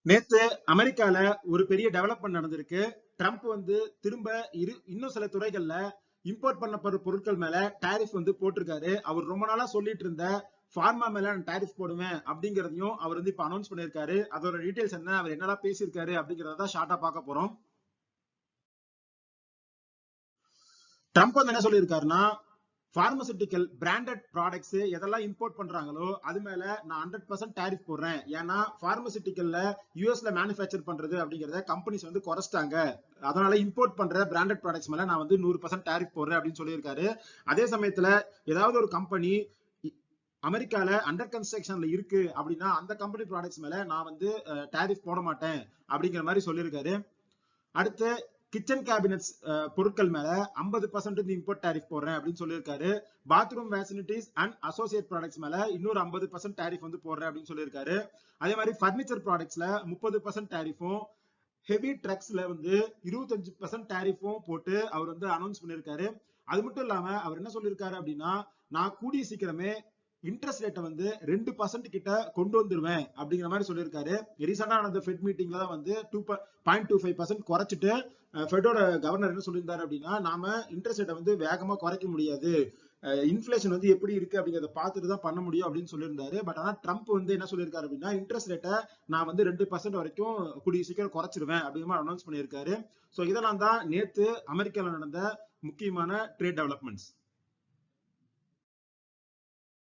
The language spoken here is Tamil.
நேத்து அமெரிக்கால ஒரு பெரிய டெவலப்மெண்ட் நடந்திருக்கு. ட்ரம்ப் வந்து திரும்ப இன்னும் சில துறைகள்ல இம்போர்ட் பண்ணப்படுற பொருட்கள் மேல டாரிஃப் வந்து போட்டிருக்காரு. அவர் ரொம்ப நாளா சொல்லிட்டு இருந்த ஃபார்மா மேல நான் டாரிஃப் போடுவேன் அப்படிங்கறதையும் அவர் வந்து இப்ப அனௌன்ஸ் பண்ணிருக்காரு. அதோட டீடைல்ஸ் என்ன, அவர் என்னெல்லாம் பேசியிருக்காரு அப்படிங்கறத ஷார்ட்டா பார்க்க போறோம். ட்ரம்ப் வந்து என்ன சொல்லியிருக்காருன்னா, பார்மசூட்டிக்கல் பிராண்டட் ப்ராடக்ட்ஸ் எதெல்லாம் இம்போர்ட் பண்றாங்களோ அது மேல நான் 100% டாரிஃப் போடுறேன். ஏன்னா பார்மசூட்டிக்கல்ல யூஎஸ்ல மேனுஃபேக்சர் பண்றது அப்படிங்கறத கம்பெனிஸ் வந்து குறைச்சிட்டாங்க. அதனால இம்போர்ட் பண்ற பிராண்டட் ப்ராடக்ட்ஸ் மேல நான் வந்து 100% டாரிஃப் போடுறேன் அப்படின்னு சொல்லியிருக்காரு. அதே சமயத்துல ஏதாவது ஒரு கம்பெனி அமெரிக்கால அண்டர் கன்ஸ்ட்ரக்ஷன்ல இருக்கு அப்படின்னா அந்த கம்பெனி ப்ராடக்ட்ஸ் மேல நான் வந்து டாரிஃப் போட மாட்டேன் அப்படிங்கிற மாதிரி சொல்லியிருக்காரு. அடுத்து கிச்சன் கேபினட்ஸ் பொருட்கள் மேல 50% இம்போர்ட் டாரிஃப் போடுறேன் அப்படின்னு சொல்லியிருக்காரு. பாத்ரூம் ஃபேசிலிட்டிஸ் அண்ட் அசோசியேட் ப்ராடக்ட்ஸ் மேல இன்னொரு 50% டாரிஃப் வந்து போடுறேன் அப்படின்னு சொல்லியிருக்காரு. அதே மாதிரி பர்னிச்சர் ப்ராடக்ட்ஸ்ல 30% டாரிஃபும், ஹெவி ட்ரக்ஸ்ல வந்து 25% டாரிஃபும் போட்டு அவர் வந்து அனௌன்ஸ் பண்ணியிருக்காரு. அது மட்டும் இல்லாம அவர் என்ன சொல்லியிருக்காரு அப்படின்னா, நான் கூடிய சீக்கிரமே இன்ட்ரெஸ்ட் ரேட்டை வந்து 2% கிட்ட கொண்டு வந்துருவேன் அப்படிங்கிற மாதிரி சொல்லியிருக்காரு. ரீசெண்டா நடந்த ஃபெட் மீட்டிங்ல தான் வந்து 2.25% குறைச்சிட்டு ஃபெட்டோட கவர்னர் என்ன சொல்லியிருந்தாரு அப்படின்னா, நாம இன்ட்ரெஸ்ட் ரேட்டை வந்து வேகமா குறைக்க முடியாது, இன்ஃபிளேஷன் வந்து எப்படி இருக்கு அப்படிங்கறத பார்த்துட்டு தான் பண்ண முடியும் அப்படின்னு சொல்லியிருந்தாரு. பட் ஆனா ட்ரம்ப் வந்து என்ன சொல்லியிருக்காரு அப்படின்னா, இன்ட்ரெஸ்ட் ரேட்டை நான் வந்து 2% வரைக்கும் கூடிய சீக்கிரம் குறைச்சிருவேன் அப்படிங்கிற மாதிரி அனௌன்ஸ் பண்ணியிருக்காரு. ஸோ இதெல்லாம் தான் நேத்து அமெரிக்காவில் நடந்த முக்கியமான ட்ரேட் டெவலப்மெண்ட்ஸ்.